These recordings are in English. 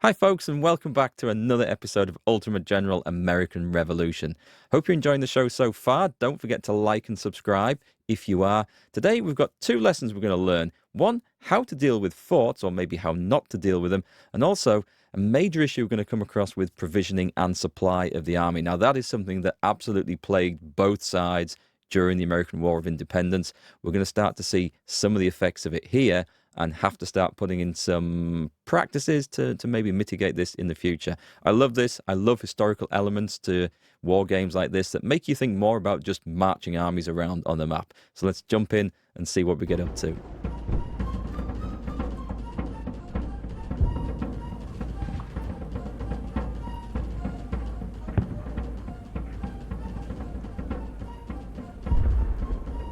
Hi folks, and welcome back to another episode of Ultimate General American Revolution. Hope you're enjoying the show so far. Don't forget to like and subscribe if you are. Today we've got two lessons we're going to learn. One, how to deal with forts, or maybe how not to deal with them. And also, a major issue we're going to come across with provisioning and supply of the army. Now that is something that absolutely plagued both sides during the American War of Independence. We're going to start to see some of the effects of it here, and have to start putting in some practices to maybe mitigate this in the future. I love this. I love historical elements to war games like this that make you think more about just marching armies around on the map. So let's jump in and see what we get up to.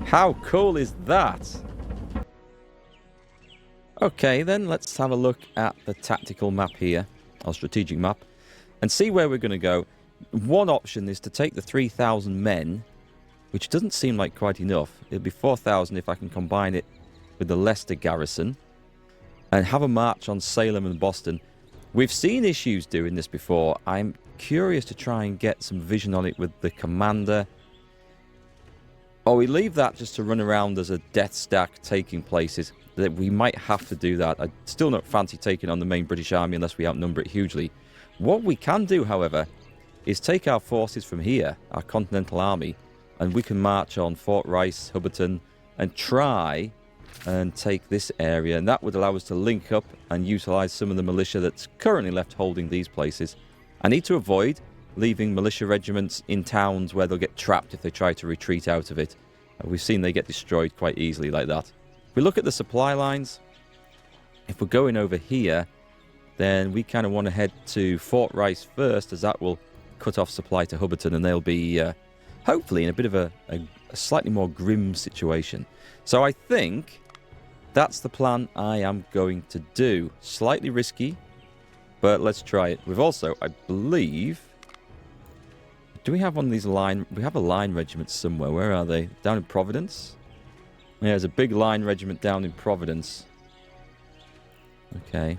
How cool is that? Okay, then let's have a look at the tactical map here, our strategic map, and see where we're going to go. One option is to take the 3,000 men, which doesn't seem like quite enough. It'll be 4,000 if I can combine it with the Leicester garrison, and have a march on Salem and Boston. We've seen issues doing this before. I'm curious to try and get some vision on it with the commander. Or we leave that just to run around as a death stack taking places. That we might have to do that. I still don't fancy taking on the main British army unless we outnumber it hugely. What we can do, however, is take our forces from here, our Continental Army, and we can march on Fort Rice, Hubbardton, and try and take this area. And that would allow us to link up and utilize some of the militia that's currently left holding these places. I need to avoid leaving militia regiments in towns where they'll get trapped if they try to retreat out of it. We've seen they get destroyed quite easily like that. If we look at the supply lines, if we're going over here, then we kind of want to head to Fort Rice first, as that will cut off supply to Hubbardton, and they'll be hopefully in a bit of a slightly more grim situation. So I think that's the plan I am going to do. Slightly risky, but let's try it. We've also, I believe... Do we have one of these line... We have a line regiment somewhere. Where are they? Down in Providence? Yeah, there's a big line regiment down in Providence. Okay.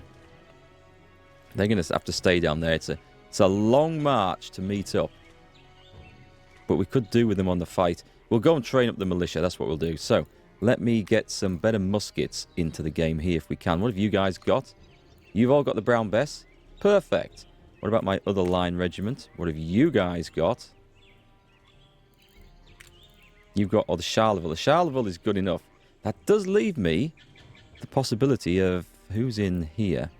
They're going to have to stay down there. It's a long march to meet up. But we could do with them on the fight. We'll go and train up the militia. That's what we'll do. So, let me get some better muskets into the game here if we can. What have you guys got? You've all got the Brown Bess? Perfect. What about my other line regiment? What have you guys got? You've got the Charleville. The Charleville is good enough. That does leave me the possibility of who's in here.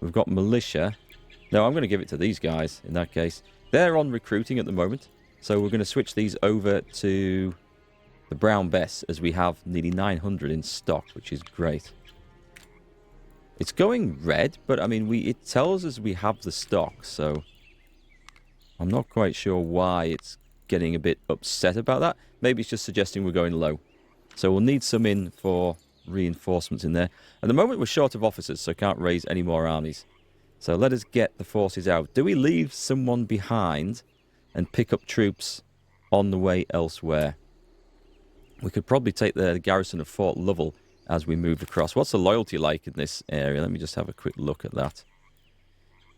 We've got militia. No, I'm going to give it to these guys in that case. They're on recruiting at the moment. So we're going to switch these over to the Brown Bess, as we have nearly 900 in stock, which is great. It's going red, but I mean, it tells us we have the stock, so I'm not quite sure why it's getting a bit upset about that. Maybe it's just suggesting we're going low. So we'll need some in for reinforcements in there. At the moment we're short of officers, so can't raise any more armies. So let us get the forces out. Do we leave someone behind and pick up troops on the way elsewhere? We could probably take the garrison of Fort Lovell as we move across. What's the loyalty like in this area? Let me just have a quick look at that.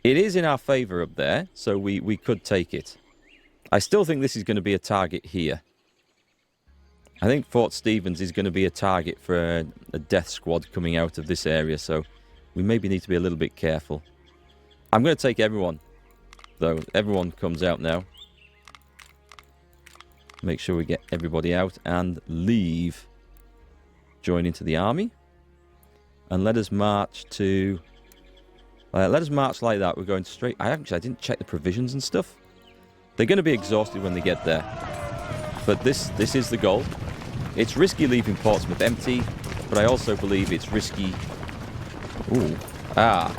It is in our favour up there, so we could take it. I still think this is going to be a target here. I think Fort Stevens is going to be a target for a death squad coming out of this area, so we maybe need to be a little bit careful. I'm going to take everyone, though. Everyone comes out now. Make sure we get everybody out and leave. Join into the army. And let us march to... let us march like that. We're going straight... I didn't check the provisions and stuff. They're going to be exhausted when they get there. But this is the goal. It's risky leaving Portsmouth empty, but I also believe it's risky... Ooh. Ah.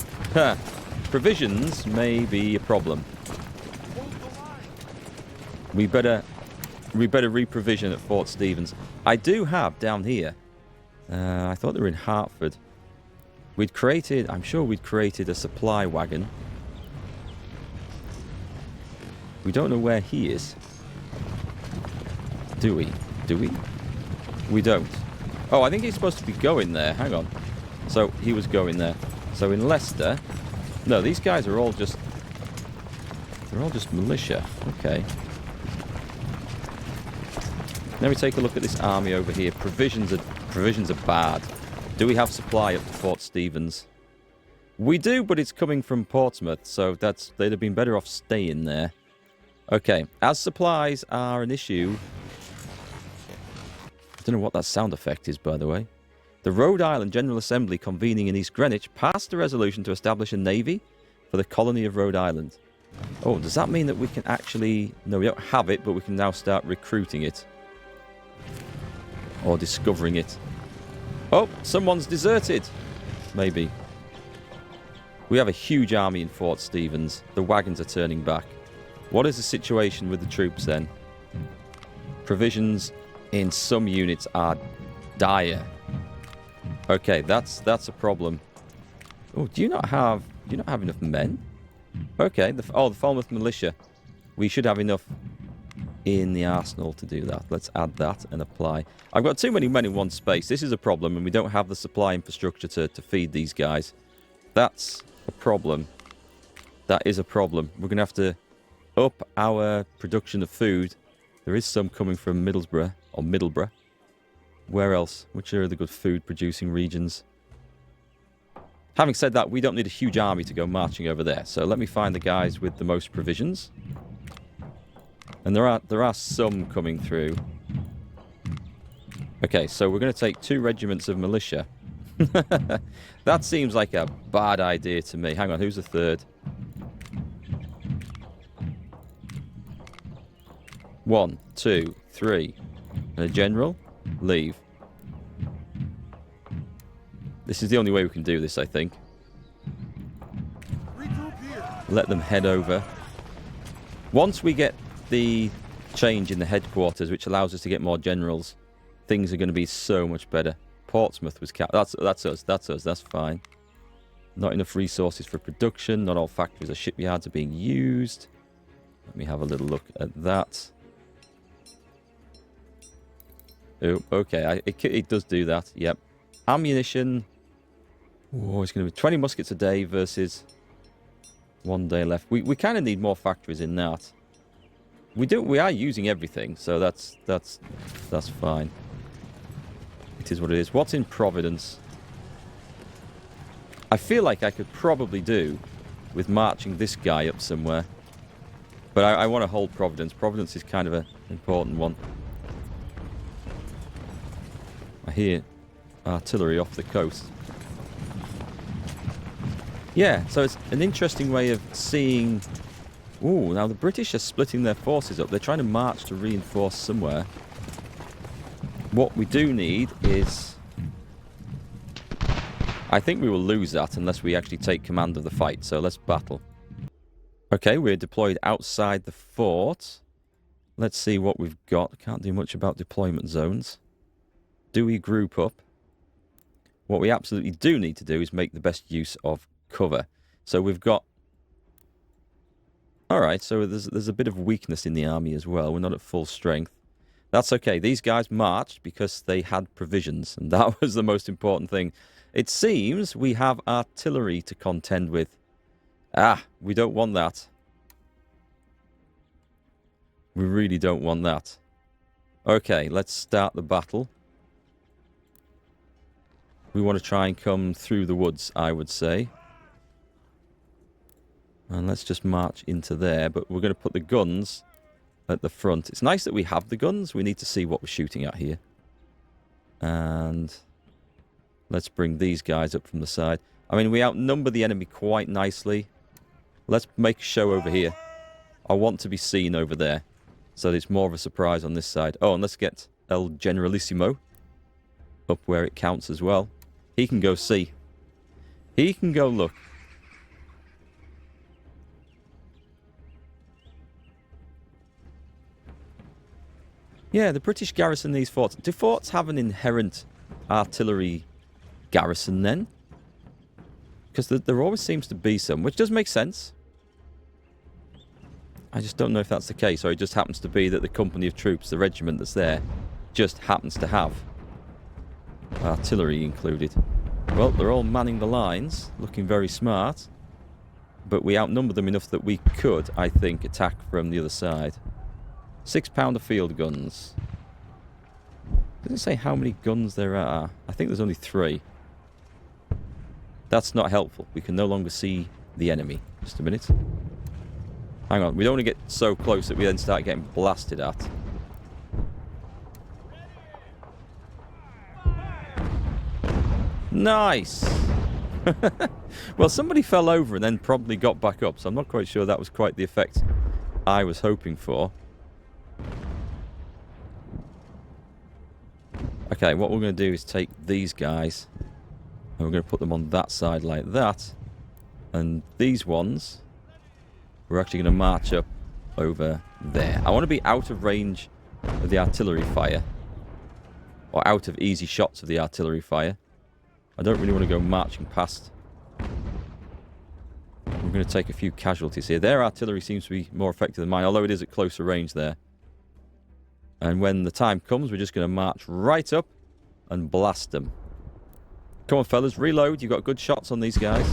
Provisions may be a problem. We better reprovision at Fort Stevens. I do have down here... I thought they were in Hartford. I'm sure we'd created a supply wagon. We don't know where he is. Do we? We don't. Oh, I think he's supposed to be going there. Hang on. So, he was going there. So, in Leicester, No, these guys are all just... They're all just militia. Okay. Let me take a look at this army over here. Provisions are bad. Do we have supply up to Fort Stevens? We do, but it's coming from Portsmouth, so they'd have been better off staying there. Okay, as supplies are an issue... I don't know what that sound effect is, by the way. The Rhode Island General Assembly convening in East Greenwich passed a resolution to establish a navy for the colony of Rhode Island. Oh, does that mean that we can actually... No, we don't have it, but we can now start recruiting it. Or discovering it. Oh, someone's deserted. Maybe. We have a huge army in Fort Stevens. The wagons are turning back. What is the situation with the troops then? Provisions in some units are dire. Okay, that's a problem. Oh, do you not have enough men? Okay, the Falmouth Militia. We should have enough in the arsenal to do that. Let's add that and apply. I've got too many men in one space. This is a problem, and we don't have the supply infrastructure to feed these guys. That's a problem. That is a problem. We're going to have to up our production of food. There is some coming from Middlesbrough, or Middlesbrough. Where else? Which are the good food-producing regions? Having said that, we don't need a huge army to go marching over there. So let me find the guys with the most provisions. And there are some coming through. Okay, so we're going to take 2 regiments of militia. That seems like a bad idea to me. Hang on, who's the third? 1, 2, 3. And a general? Leave. This is the only way we can do this, I think. Let them head over. Once we get the change in the headquarters, which allows us to get more generals, things are going to be so much better. Portsmouth was capped. That's us. That's fine. Not enough resources for production. Not all factories or shipyards are being used. Let me have a little look at that. Oh, okay. It does do that. Yep. Ammunition. Oh, it's going to be 20 muskets a day versus 1 day left. We kind of need more factories in that. We are using everything, so that's fine. It is what it is. What's in Providence? I feel like I could probably do with marching this guy up somewhere. But I want to hold Providence. Providence is kind of an important one. I hear artillery off the coast. Yeah, so it's an interesting way of seeing... Ooh, now the British are splitting their forces up. They're trying to march to reinforce somewhere. What we do need is... I think we will lose that unless we actually take command of the fight, so let's battle. Okay, we're deployed outside the fort. Let's see what we've got. Can't do much about deployment zones. Do we group up? What we absolutely do need to do is make the best use of cover. So we've got... Alright, so there's a bit of weakness in the army as well. We're not at full strength. That's okay. These guys marched because they had provisions, and that was the most important thing. It seems we have artillery to contend with. Ah, we don't want that. We really don't want that. Okay, let's start the battle. We want to try and come through the woods, I would say. And let's just march into there, but we're going to put the guns at the front. It's nice that we have the guns. We need to see what we're shooting at here. And let's bring these guys up from the side. I mean, we outnumber the enemy quite nicely. Let's make a show over here. I want to be seen over there, so that it's more of a surprise on this side. Oh, and let's get El Generalissimo up where it counts as well. He can go see. He can go look. Yeah, the British garrison these forts. Do forts have an inherent artillery garrison then? Because there always seems to be some, which does make sense. I just don't know if that's the case, or it just happens to be that the company of troops, the regiment that's there, just happens to have artillery included. Well, they're all manning the lines, looking very smart. but we outnumber them enough that we could, I think, attack from the other side. 6-pounder field guns. Doesn't say how many guns there are. I think there's only 3. That's not helpful. We can no longer see the enemy. Just a minute. Hang on. We don't want to get so close that we then start getting blasted at. Nice! Well, somebody fell over and then probably got back up, so I'm not quite sure that was quite the effect I was hoping for. Okay, what we're going to do is take these guys and we're going to put them on that side like that. And these ones, we're actually going to march up over there. I want to be out of range of the artillery fire. Or out of easy shots of the artillery fire. I don't really want to go marching past. We're going to take a few casualties here. Their artillery seems to be more effective than mine, although it is at closer range there. And when the time comes, we're just going to march right up and blast them. Come on, fellas, reload. You've got good shots on these guys.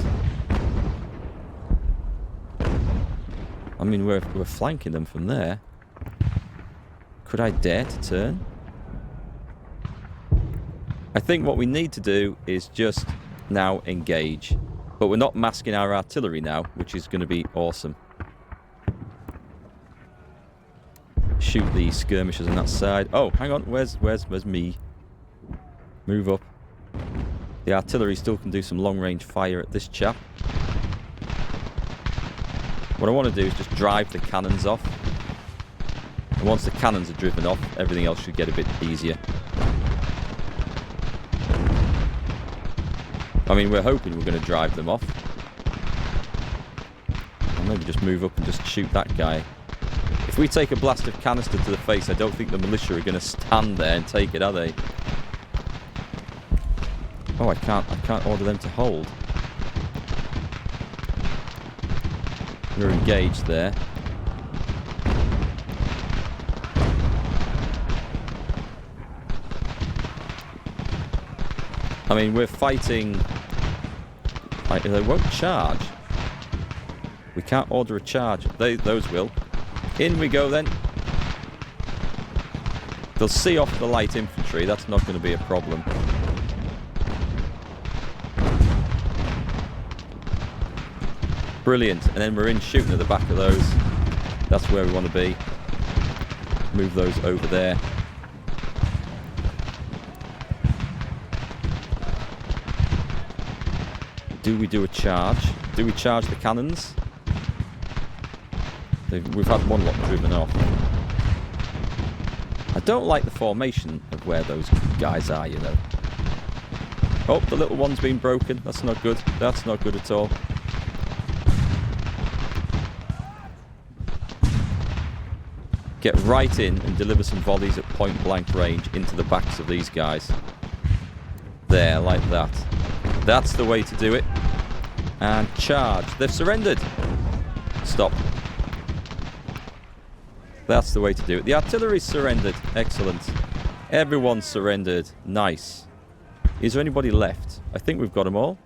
I mean, we're flanking them from there. Could I dare to turn? I think what we need to do is just now engage. But we're not masking our artillery now, which is going to be awesome. Shoot the skirmishers on that side. Oh, hang on. Where's me? Move up. The artillery still can do some long-range fire at this chap. What I want to do is just drive the cannons off. And once the cannons are driven off, everything else should get a bit easier. I mean, we're hoping we're going to drive them off. Or maybe just move up and just shoot that guy. If we take a blast of canister to the face, I don't think the militia are going to stand there and take it, are they? Oh, I can't order them to hold. We're engaged there. I mean, we're fighting... Like, they won't charge. We can't order a charge. Those will. In we go then. They'll see off the light infantry. That's not going to be a problem. Brilliant. And then we're in shooting at the back of those. That's where we want to be. Move those over there. Do we do a charge? Do we charge the cannons? We've had one lot driven off. I don't like the formation of where those guys are, you know. Oh, the little one's been broken. That's not good. That's not good at all. Get right in and deliver some volleys at point blank range into the backs of these guys. There, like that. That's the way to do it. And charge. They've surrendered. Stop. That's the way to do it. The artillery's surrendered. Excellent. Everyone's surrendered. Nice. Is there anybody left? I think we've got them all.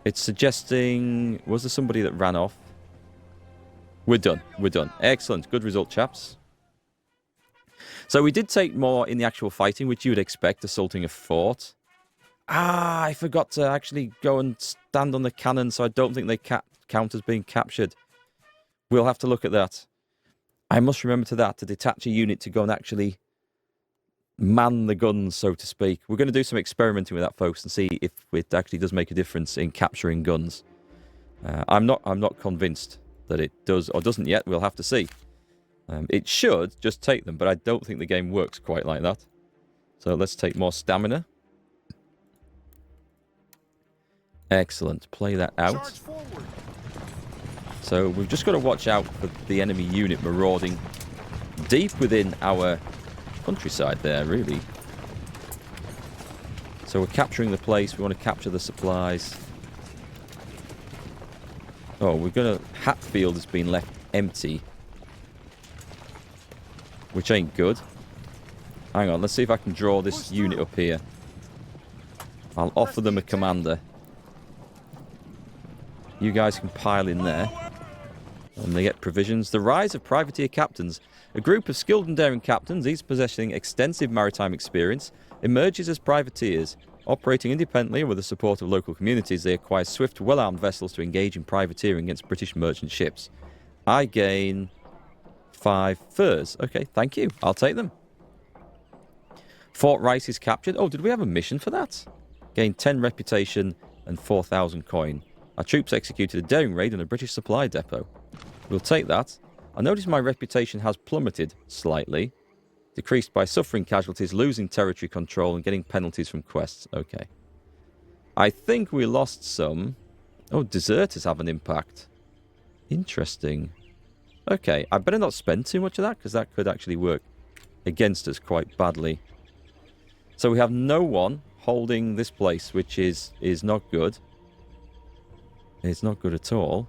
It's suggesting... Was there somebody that ran off? We're done. We're done. Excellent. Good result, chaps. So we did take more in the actual fighting, which you would expect, assaulting a fort. Ah, I forgot to actually go and stand on the cannon, so I don't think they count as being captured. We'll have to look at that. I must remember to detach a unit to go and actually man the guns, so to speak. We're going to do some experimenting with that, folks, and see if it actually does make a difference in capturing guns. I'm not convinced that it does or doesn't yet. We'll have to see. It should just take them, but I don't think the game works quite like that. So let's take more stamina. Excellent. Play that out. So we've just got to watch out for the enemy unit marauding deep within our countryside there, really. So we're capturing the place. We want to capture the supplies. Oh, we're going to... Hatfield has been left empty. Which ain't good. Hang on, let's see if I can draw this unit up here. I'll offer them a commander. You guys can pile in there. And they get provisions. The rise of privateer captains. A group of skilled and daring captains, each possessing extensive maritime experience, emerges as privateers. Operating independently with the support of local communities, they acquire swift, well-armed vessels to engage in privateering against British merchant ships. I gain 5 furs. Okay, thank you. I'll take them. Fort Rice is captured. Oh, did we have a mission for that? Gain 10 reputation and 4,000 coin. Our troops executed a daring raid on a British supply depot. We'll take that. I notice my reputation has plummeted slightly. Decreased by suffering casualties, losing territory control, and getting penalties from quests. Okay. I think we lost some. Oh, deserters have an impact. Interesting. Okay, I better not spend too much of that, because that could actually work against us quite badly. So we have no one holding this place, which is not good. It's not good at all.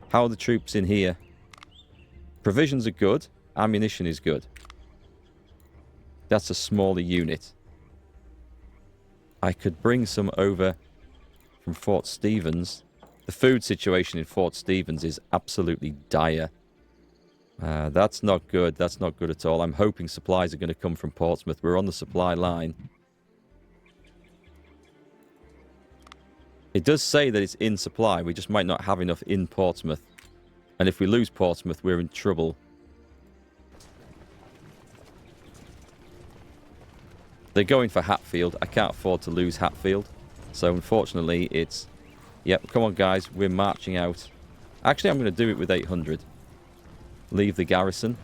How are the troops in here? Provisions are good. Ammunition is good. That's a smaller unit. I could bring some over from Fort Stevens. The food situation in Fort Stevens is absolutely dire. That's not good. That's not good at all. I'm hoping supplies are going to come from Portsmouth. We're on the supply line. It does say that it's in supply. We just might not have enough in Portsmouth. And if we lose Portsmouth, we're in trouble. They're going for Hatfield. I can't afford to lose Hatfield. So unfortunately, it's... Yep, come on guys, we're marching out. Actually, I'm going to do it with 800. Leave the garrison.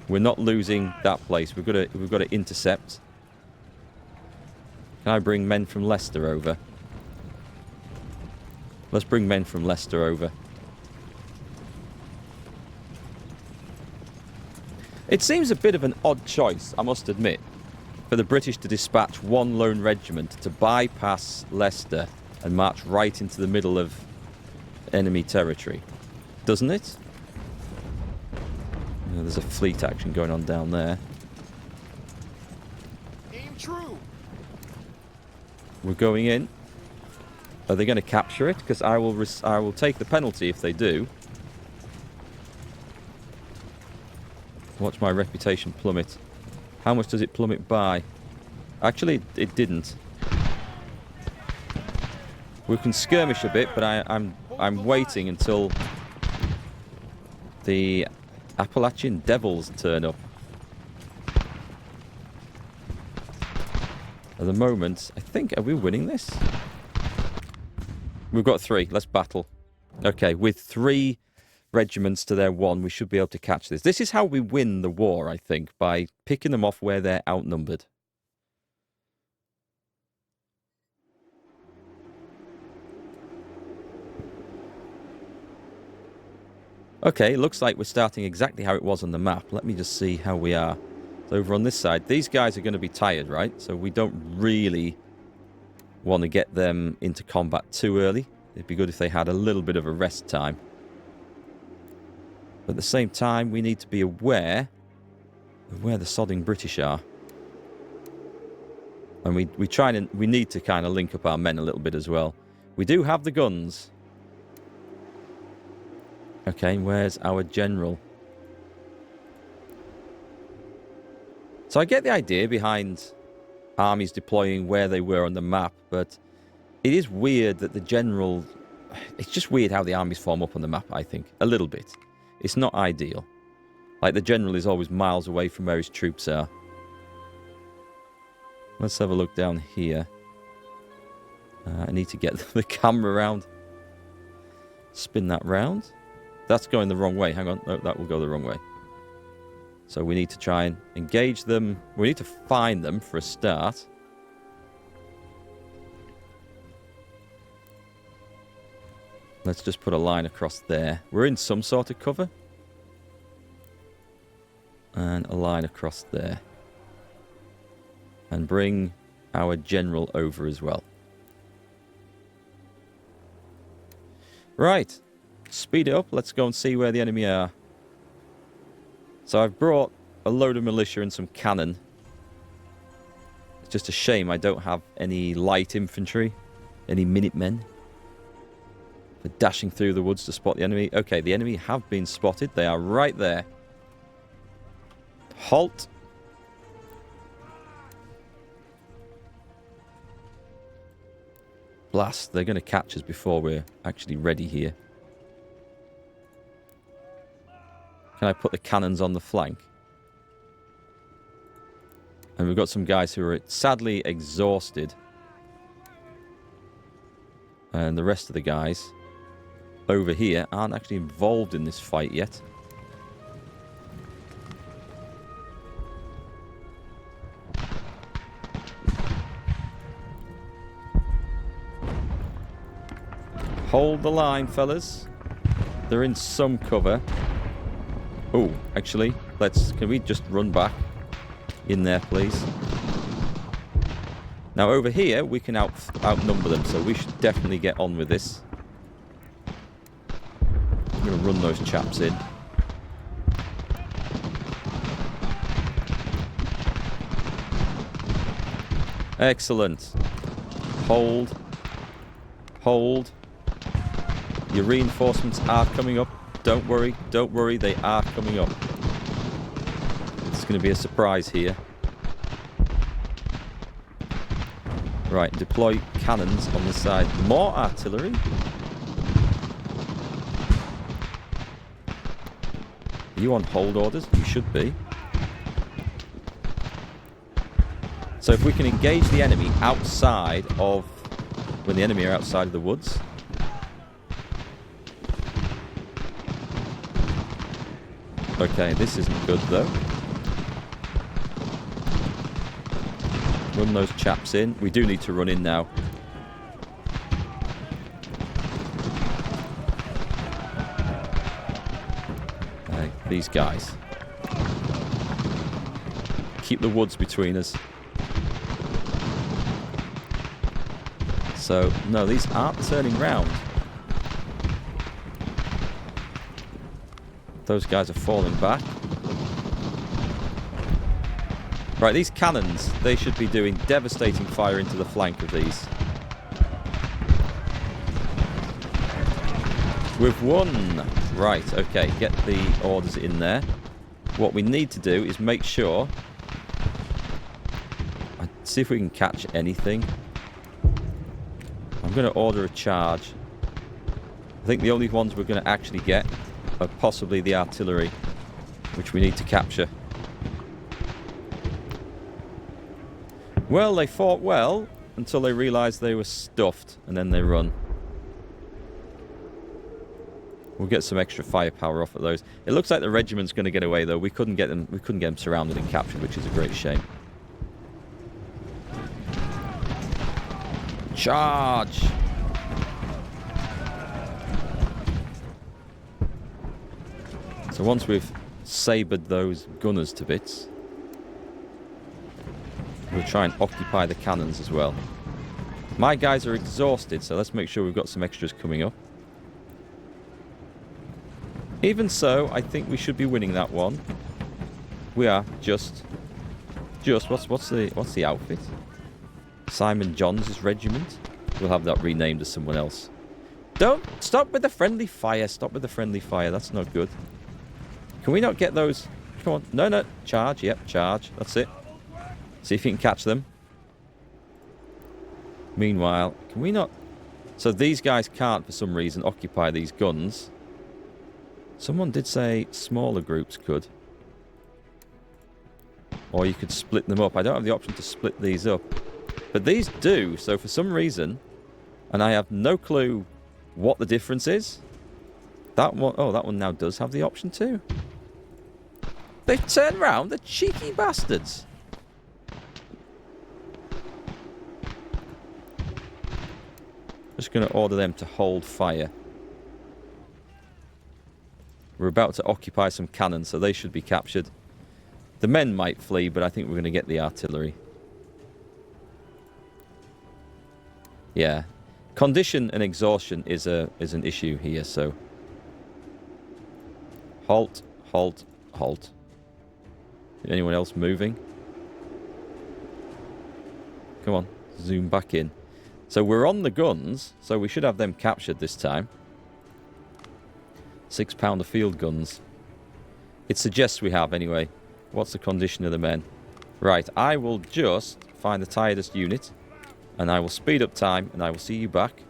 We're not losing that place. We've got to intercept. Can I bring men from Leicester over? Let's bring men from Leicester over. It seems a bit of an odd choice, I must admit, for the British to dispatch one lone regiment to bypass Leicester and march right into the middle of enemy territory. Doesn't it? Oh, there's a fleet action going on down there. Aim true. We're going in. Are they going to capture it? Because I will take the penalty if they do. Watch my reputation plummet. How much does it plummet by? Actually, it didn't. We can skirmish a bit, but I'm waiting until the Appalachian Devils turn up. At the moment, I think, are we winning this? We've got 3. Let's battle. Okay, with 3 regiments to their 1, we should be able to catch this. This is how we win the war, I think, by picking them off where they're outnumbered. Okay, it looks like we're starting exactly how it was on the map. Let me just see how we are. So over on this side, these guys are going to be tired, right? So we don't really want to get them into combat too early. It'd be good if they had a little bit of a rest time. But at the same time, we need to be aware of where the sodding British are. And we need to kind of link up our men a little bit as well. We do have the guns. Okay, where's our general? So I get the idea behind armies deploying where they were on the map, but it is weird that the general... It's just weird how the armies form up on the map, I think. A little bit. It's not ideal. Like, the general is always miles away from where his troops are. Let's have a look down here. I need to get the camera around. Spin that round. That's going the wrong way. Hang on. No, that will go the wrong way. So we need to try and engage them. We need to find them for a start. Let's just put a line across there. We're in some sort of cover. And a line across there. And bring our general over as well. Right. Speed it up. Let's go and see where the enemy are. So I've brought a load of militia and some cannon. It's just a shame I don't have any light infantry. Any Minutemen? They're dashing through the woods to spot the enemy. Okay, the enemy have been spotted. They are right there. Halt. Blast. They're going to catch us before we're actually ready here. Can I put the cannons on the flank? And we've got some guys who are sadly exhausted. And the rest of the guys over here aren't actually involved in this fight yet. Hold the line, fellas. They're in some cover. Oh, actually, can we just run back in there, please? Now, over here, we can outnumber them, so we should definitely get on with this. I'm going to run those chaps in. Excellent. Hold. Hold. Your reinforcements are coming up. Don't worry, they are coming up. It's going to be a surprise here. Right, deploy cannons on the side. More artillery? Are you on hold orders? You should be. So if we can engage the enemy outside of... when the enemy are outside of the woods... Okay, this isn't good though. Run those chaps in. We do need to run in now. These guys. Keep the woods between us. So, no, these aren't turning round. Those guys are falling back. Right, these cannons, they should be doing devastating fire into the flank of these. We've won! Right, okay, get the orders in there. What we need to do is make sure... see if we can catch anything. I'm going to order a charge. I think the only ones we're going to actually get are possibly the artillery, which we need to capture. Well, they fought well until they realised they were stuffed, and then they run. We'll get some extra firepower off of those. It looks like the regiment's going to get away, though. We couldn't get them surrounded and captured, which is a great shame. Charge! So once we've sabred those gunners to bits, we'll try and occupy the cannons as well. My guys are exhausted, so let's make sure we've got some extras coming up. Even so, I think we should be winning that one. We are just what's the outfit? Simon John's regiment. We'll have that renamed as someone else. Don't stop with the friendly fire. Stop with the friendly fire. That's not good. Can we not get those? Come on. No. Charge. Yep, charge. That's it. See if you can catch them. Meanwhile, can we not... So these guys can't, for some reason, occupy these guns. Someone did say smaller groups could. Or you could split them up. I don't have the option to split these up. But these do, so for some reason, and I have no clue what the difference is. That one, oh, that one now does have the option too. They've turned round, the cheeky bastards. Just going to order them to hold fire. We're about to occupy some cannons, so they should be captured. The men might flee, but I think we're going to get the artillery. Yeah. Condition and exhaustion is an issue here, so... Halt, halt, halt. Anyone else moving? Come on, zoom back in. So we're on the guns, so we should have them captured this time. 6-pounder field guns. It suggests we have, anyway. What's the condition of the men? Right, I will just find the tiredest unit, and I will speed up time, and I will see you back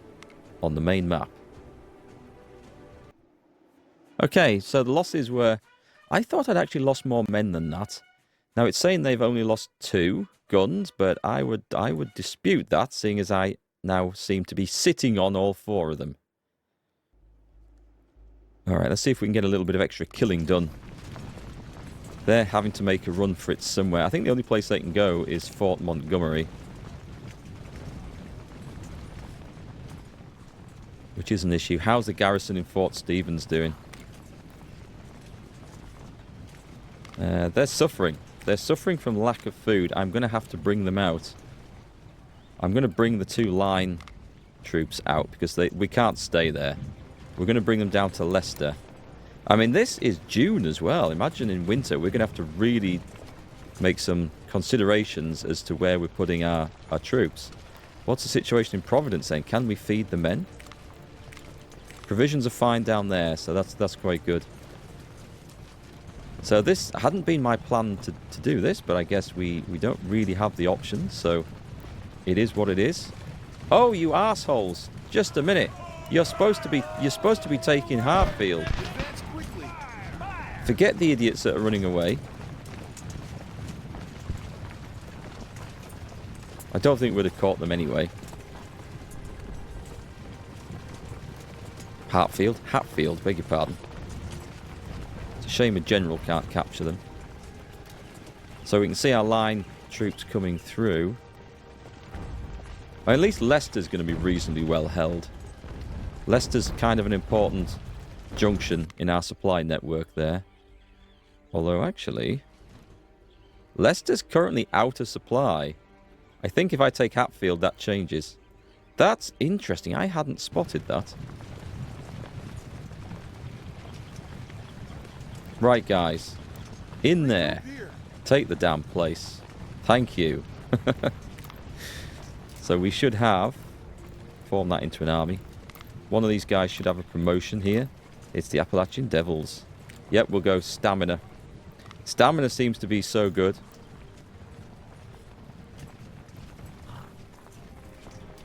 on the main map. Okay, so the losses were... I thought I'd actually lost more men than that. Now, it's saying they've only lost 2 guns, but I would dispute that, seeing as I now seem to be sitting on all 4 of them. Alright, let's see if we can get a little bit of extra killing done. They're having to make a run for it somewhere. I think the only place they can go is Fort Montgomery. Which is an issue. How's the garrison in Fort Stevens doing? They're suffering. They're suffering from lack of food. I'm going to have to bring them out. I'm going to bring the 2 line troops out because we can't stay there. We're going to bring them down to Leicester. I mean, this is June as well. Imagine in winter, we're going to have to really make some considerations as to where we're putting our troops. What's the situation in Providence then? Can we feed the men? Provisions are fine down there, so that's quite good. So this hadn't been my plan to do this, but I guess we don't really have the option, so it is what it is. Oh, you assholes! Just a minute. You're supposed to be taking Hartfield. Forget the idiots that are running away. I don't think we'd have caught them anyway. Hatfield, beg your pardon. It's a shame a general can't capture them. So we can see our line troops coming through. Well, at least Leicester's going to be reasonably well held. Leicester's kind of an important junction in our supply network there. Although, actually, Leicester's currently out of supply. I think if I take Hatfield, that changes. That's interesting. I hadn't spotted that. Right, guys. In there. Take the damn place. Thank you. So we should have... form that into an army. One of these guys should have a promotion here. It's the Appalachian Devils. Yep, we'll go stamina. Stamina seems to be so good.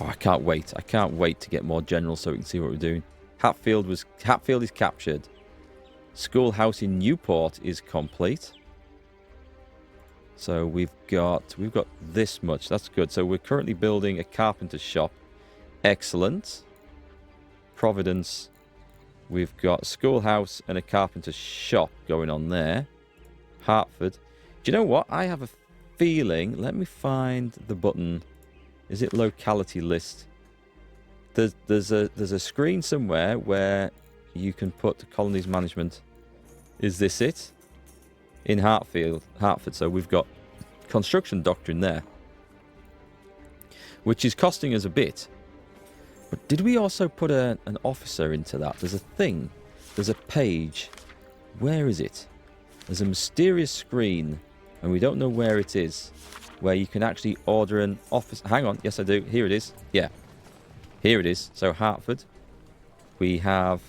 Oh, I can't wait. I can't wait to get more generals so we can see what we're doing. Hatfield is captured. Schoolhouse in Newport is complete. So we've got this much. That's good. So we're currently building a carpenter's shop. Excellent. Providence. We've got a schoolhouse and a carpenter's shop going on there. Hartford. Do you know what? I have a feeling. Let me find the button. Is it locality list? There's a screen somewhere where you can put colonies management. Is this it? In Hartford. So we've got construction doctrine there, which is costing us a bit. But did we also put an officer into that? There's a thing. There's a page. Where is it? There's a mysterious screen, and we don't know where it is, where you can actually order an officer. Hang on. Yes, I do. Here it is. Yeah. Here it is. So Hartford. We have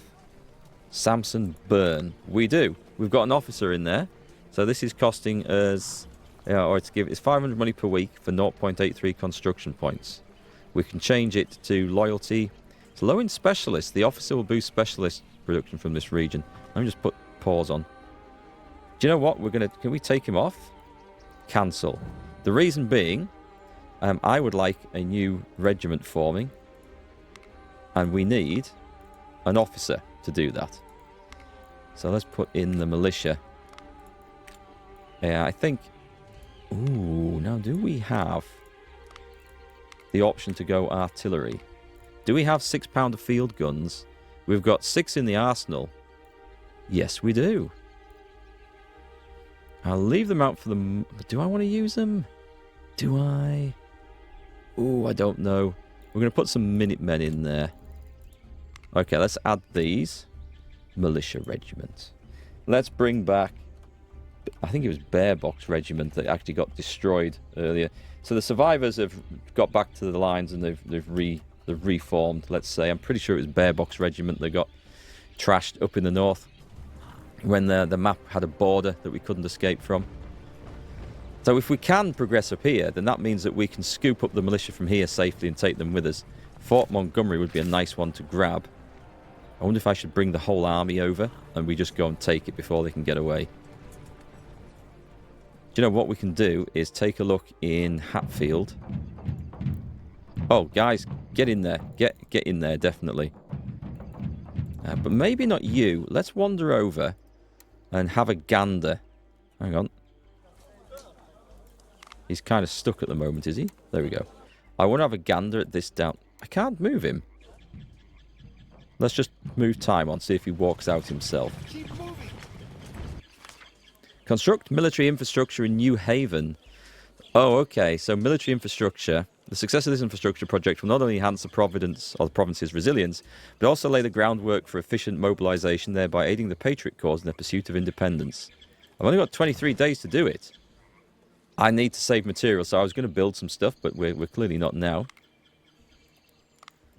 Samson Byrne. We do. We've got an officer in there. So this is costing us, it's 500 money per week for 0.83 construction points. We can change it to loyalty. It's low in specialists. The officer will boost specialist production from this region. Let me just put pause on. Do you know what? Can we take him off? Cancel. The reason being, I would like a new regiment forming. And we need an officer to do that. So let's put in the militia. Yeah, I think... Ooh, now do we have the option to go artillery? Do we have 6-pounder field guns? We've got 6 in the arsenal. Yes, we do. I'll leave them out for the... Do I want to use them? Do I? Ooh, I don't know. We're going to put some Minutemen in there. Okay, let's add these. Militia regiment. Let's bring back... I think it was Bear Box Regiment that actually got destroyed earlier. So the survivors have got back to the lines and they've reformed, let's say. I'm pretty sure it was Bearbox Regiment that got trashed up in the north when the map had a border that we couldn't escape from. So if we can progress up here, then that means that we can scoop up the militia from here safely and take them with us. Fort Montgomery would be a nice one to grab. I wonder if I should bring the whole army over and we just go and take it before they can get away. Do you know what we can do is take a look in Hatfield. Oh, guys, get in there. Get in there, definitely. But maybe not you. Let's wander over and have a gander. Hang on. He's kind of stuck at the moment, is he? There we go. I want to have a gander at this down. I can't move him. Let's just move time on, see if he walks out himself. Construct military infrastructure in New Haven. Oh, okay. So military infrastructure. The success of this infrastructure project will not only enhance the province's resilience, but also lay the groundwork for efficient mobilization, thereby aiding the Patriot cause in their pursuit of independence. I've only got 23 days to do it. I need to save material, so I was going to build some stuff, but we're clearly not now.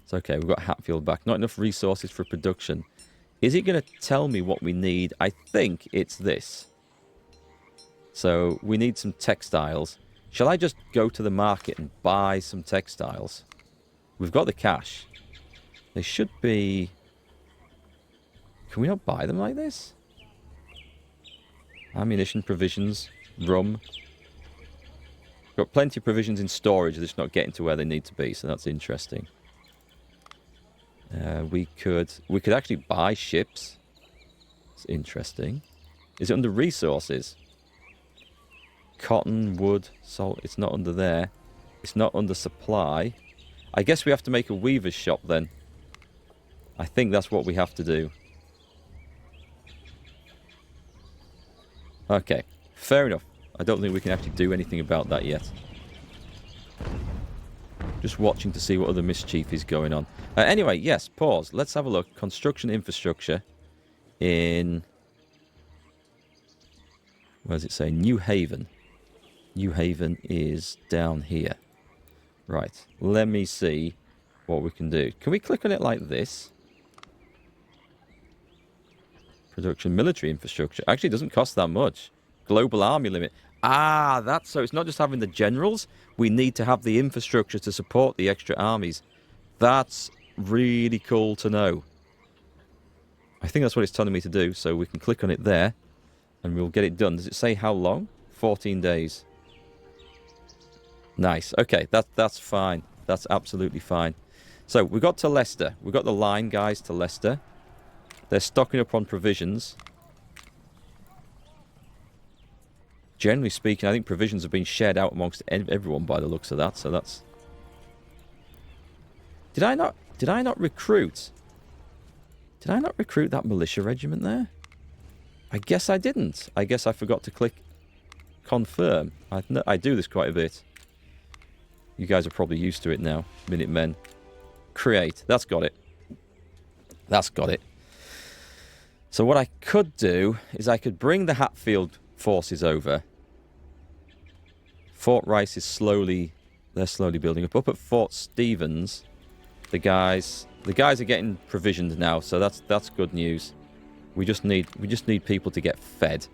It's okay, we've got Hatfield back. Not enough resources for production. Is it going to tell me what we need? I think it's this. So we need some textiles. Shall I just go to the market and buy some textiles? We've got the cash. They should be... Can we not buy them like this? Ammunition, provisions, rum. Got plenty of provisions in storage, they're just not getting to where they need to be, so that's interesting. We could actually buy ships. It's interesting. Is it under resources? Cotton, wood, salt. It's not under there. It's not under supply. I guess we have to make a weaver's shop then. I think that's what we have to do. Okay, fair enough. I don't think we can actually do anything about that yet. Just watching to see what other mischief is going on. Anyway, yes, pause. Let's have a look. Construction infrastructure in... Where does it say? New Haven. New Haven is down here. Right. Let me see what we can do. Can we click on it like this? Production military infrastructure. Actually, it doesn't cost that much. Global army limit. Ah, that's so it's not just having the generals. We need to have the infrastructure to support the extra armies. That's really cool to know. I think that's what it's telling me to do. So we can click on it there and we'll get it done. Does it say how long? 14 days. Nice. Okay, that's fine. That's absolutely fine. So we got to Leicester. We got the line guys to Leicester. They're stocking up on provisions. Generally speaking, I think provisions have been shared out amongst everyone by the looks of that. So that's. Did I not recruit? Did I not recruit that militia regiment there? I guess I didn't. I guess I forgot to click confirm. I do this quite a bit. You guys are probably used to it now. Minutemen. Create. That's got it. That's got it. So what I could do is I could bring the Hatfield forces over. Fort Rice is they're slowly building up. Up at Fort Stevens, the guys are getting provisioned now, so that's good news. We just need people to get fed.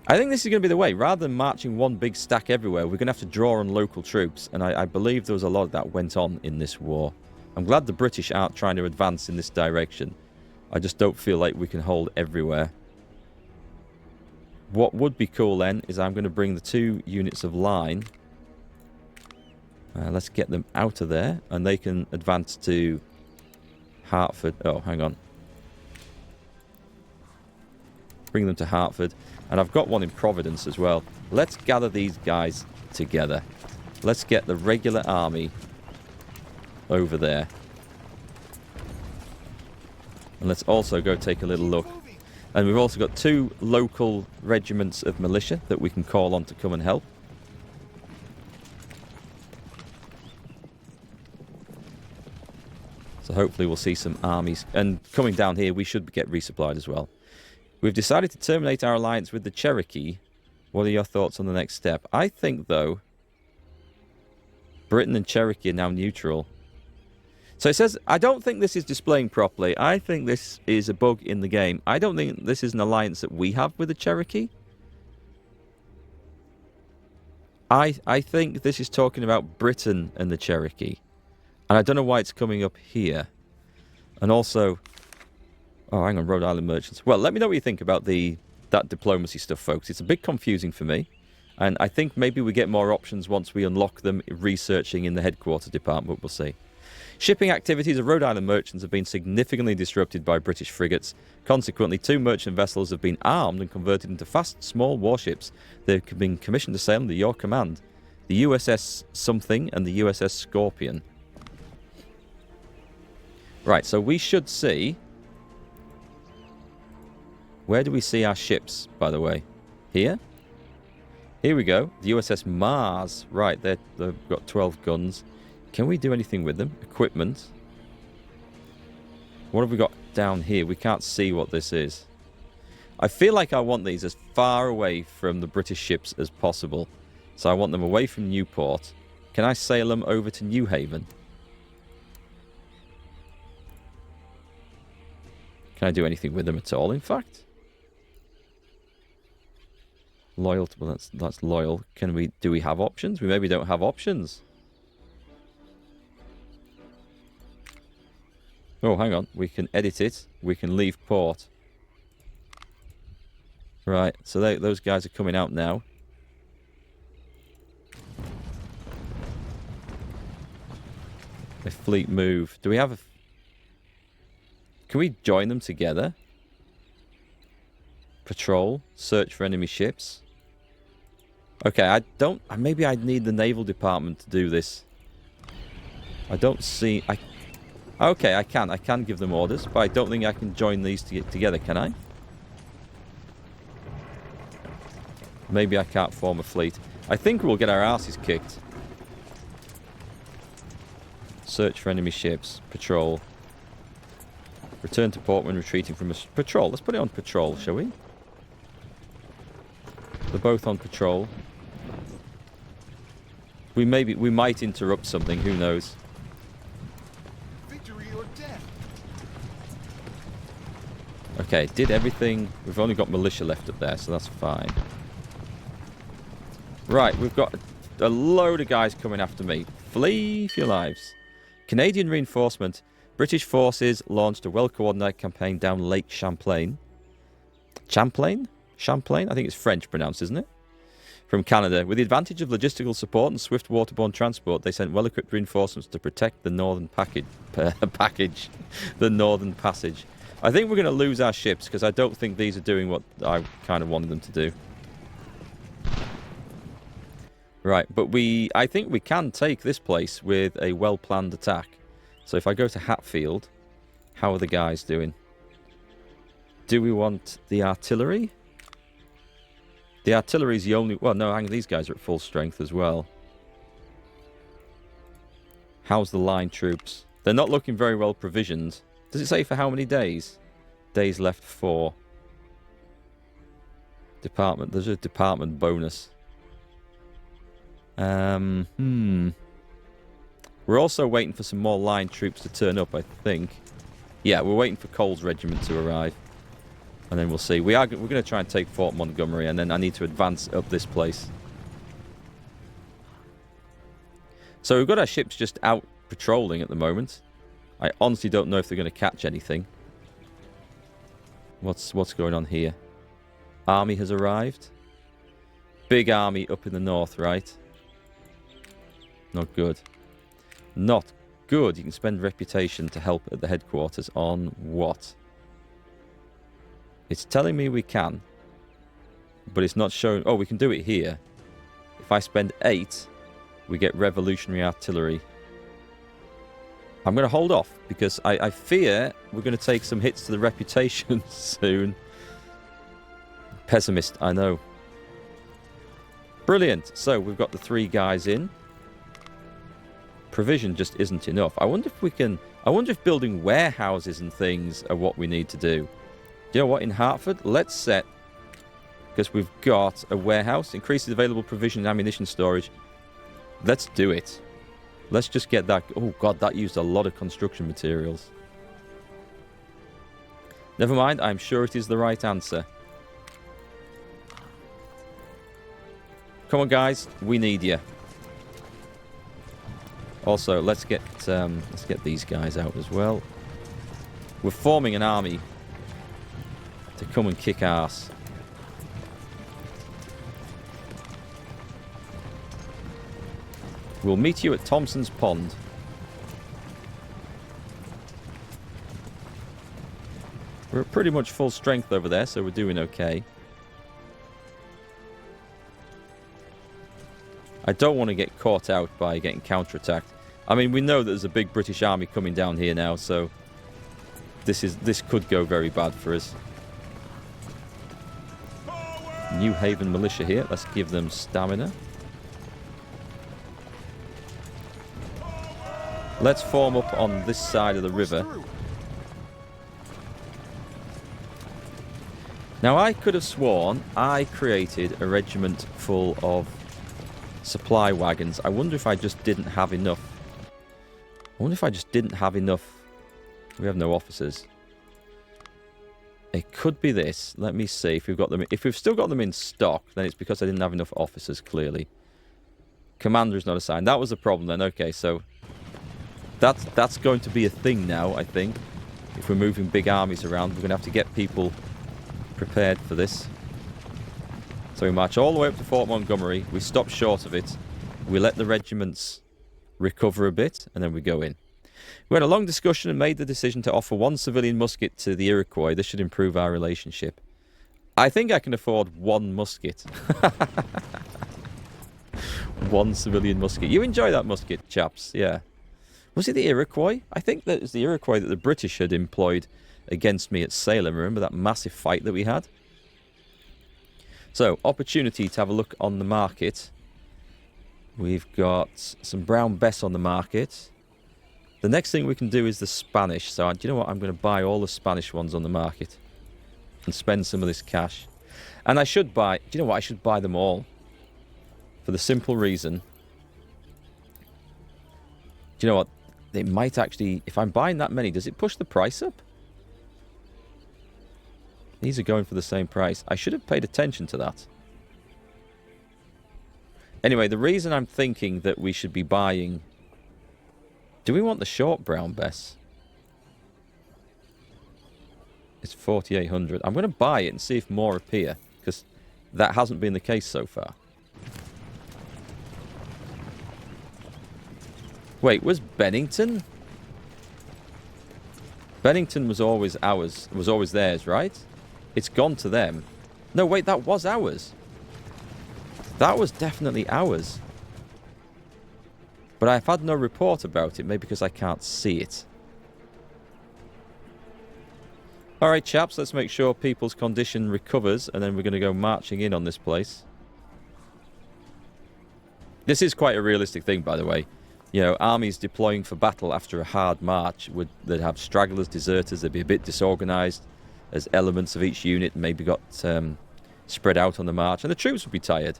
I think this is going to be the way. Rather than marching one big stack everywhere, we're going to have to draw on local troops, and I believe there was a lot of that went on in this war. I'm glad the British aren't trying to advance in this direction. I just don't feel like we can hold everywhere. What would be cool then is I'm going to bring the 2 units of line. Let's get them out of there, and they can advance to Hertford. Oh, hang on. Bring them to Hertford. And I've got one in Providence as well. Let's gather these guys together. Let's get the regular army over there. And let's also go take a little look. And we've also got 2 local regiments of militia that we can call on to come and help. So hopefully we'll see some armies. And coming down here, we should get resupplied as well. We've decided to terminate our alliance with the Cherokee. What are your thoughts on the next step? I think, though, Britain and Cherokee are now neutral. So it says, I don't think this is displaying properly. I think this is a bug in the game. I don't think this is an alliance that we have with the Cherokee. I think this is talking about Britain and the Cherokee. And I don't know why it's coming up here. And also... Oh, hang on, Rhode Island merchants. Well, let me know what you think about that diplomacy stuff, folks. It's a bit confusing for me. And I think maybe we get more options once we unlock them researching in the headquarters department. We'll see. Shipping activities of Rhode Island merchants have been significantly disrupted by British frigates. Consequently, 2 merchant vessels have been armed and converted into fast, small warships. They've been commissioned to sail under your command. The USS Something and the USS Scorpion. Right, so we should see... Where do we see our ships, by the way? Here? Here we go. The USS Mars. Right, they've got 12 guns. Can we do anything with them? Equipment. What have we got down here? We can't see what this is. I feel like I want these as far away from the British ships as possible. So I want them away from Newport. Can I sail them over to New Haven? Can I do anything with them at all, in fact? Loyal, well, that's loyal. Do we have options? We maybe don't have options. Oh, hang on. We can edit it. We can leave port. Right, so those guys are coming out now. A fleet move. Do we have a... Can we join them together? Patrol. Search for enemy ships. Okay, I don't... Maybe I'd need the naval department to do this. I don't see... Okay, I can give them orders, but I don't think I can join these together, can I? Maybe I can't form a fleet. I think we'll get our asses kicked. Search for enemy ships. Patrol. Return to port when retreating from a... Patrol. Let's put it on patrol, shall we? They're both on patrol. We might interrupt something, who knows? Victory or death. Okay, did everything. We've only got militia left up there, so that's fine. Right, we've got a load of guys coming after me. Flee for your lives. Canadian reinforcement. British forces launched a well-coordinated campaign down Lake Champlain. Champlain? Champlain? I think it's French pronounced, isn't it? From Canada. With the advantage of logistical support and swift waterborne transport, they sent well-equipped reinforcements to protect the northern the northern passage. I think we're going to lose our ships because I don't think these are doing what I kind of wanted them to do. Right, but I think we can take this place with a well-planned attack. So if I go to Hatfield, how are the guys doing? Do we want the artillery? The artillery's the only... Well, no, hang on, these guys are at full strength as well. How's the line troops? They're not looking very well provisioned. Does it say for how many days? Days left 4. Department. There's a department bonus. We're also waiting for some more line troops to turn up, I think. Yeah, we're waiting for Cole's regiment to arrive. And then we'll see. We're going to try and take Fort Montgomery, and then I need to advance up this place. So we've got our ships just out patrolling at the moment. I honestly don't know if they're going to catch anything. What's going on here? Army has arrived. Big army up in the north, right? Not good. Not good. You can spend reputation to help at the headquarters on what? It's telling me we can. But it's not showing... Oh, we can do it here. If I spend 8, we get revolutionary artillery. I'm going to hold off because I fear we're going to take some hits to the reputation soon. Pessimist, I know. Brilliant. So we've got the 3 guys in. Provision just isn't enough. I wonder if we can... I wonder if building warehouses and things are what we need to do. Do you know what? In Hartford, let's set... Because we've got a warehouse. Increases available provision and ammunition storage. Let's do it. Let's just get that... Oh, God, that used a lot of construction materials. Never mind, I'm sure it is the right answer. Come on, guys. We need you. Also, let's get these guys out as well. We're forming an army to come and kick ass. We'll meet you at Thompson's Pond. We're at pretty much full strength over there, so we're doing okay. I don't want to get caught out by getting counterattacked. I mean, we know that there's a big British army coming down here now, so this could go very bad for us. New Haven militia here. Let's give them stamina. Let's form up on this side of the river. Now, I could have sworn I created a regiment full of supply wagons. I wonder if I just didn't have enough. We have no officers. It could be this. Let me see if we've got them. If we've still got them in stock, then it's because I didn't have enough officers, clearly. Commander is not assigned. That was the problem then. Okay, so that's going to be a thing now, I think. If we're moving big armies around, we're going to have to get people prepared for this. So we march all the way up to Fort Montgomery. We stop short of it. We let the regiments recover a bit, and then we go in. We had a long discussion and made the decision to offer one civilian musket to the Iroquois. This should improve our relationship. I think I can afford one musket. One civilian musket. You enjoy that musket, chaps? Yeah. Was it the Iroquois? I think that it was the Iroquois that the British had employed against me at Salem. Remember that massive fight that we had? So, opportunity to have a look on the market. We've got some brown bess on the market. The next thing we can do is the Spanish. So, do you know what? I'm going to buy all the Spanish ones on the market and spend some of this cash. And I should buy... Do you know what? I should buy them all. For the simple reason... Do you know what? They might actually... If I'm buying that many, does it push the price up? These are going for the same price. I should have paid attention to that. Anyway, the reason I'm thinking that we should be buying... Do we want the short brown bess? It's 4,800. I'm going to buy it and see if more appear, because that hasn't been the case so far. Wait, was Bennington? Bennington was always ours. Was always theirs, right? It's gone to them. No, wait, that was ours. That was definitely ours. But I've had no report about it, maybe because I can't see it. Alright, chaps, let's make sure people's condition recovers, and then we're going to go marching in on this place. This is quite a realistic thing, by the way. You know, armies deploying for battle after a hard march, they'd have stragglers, deserters, they'd be a bit disorganised, as elements of each unit maybe got spread out on the march, and the troops would be tired.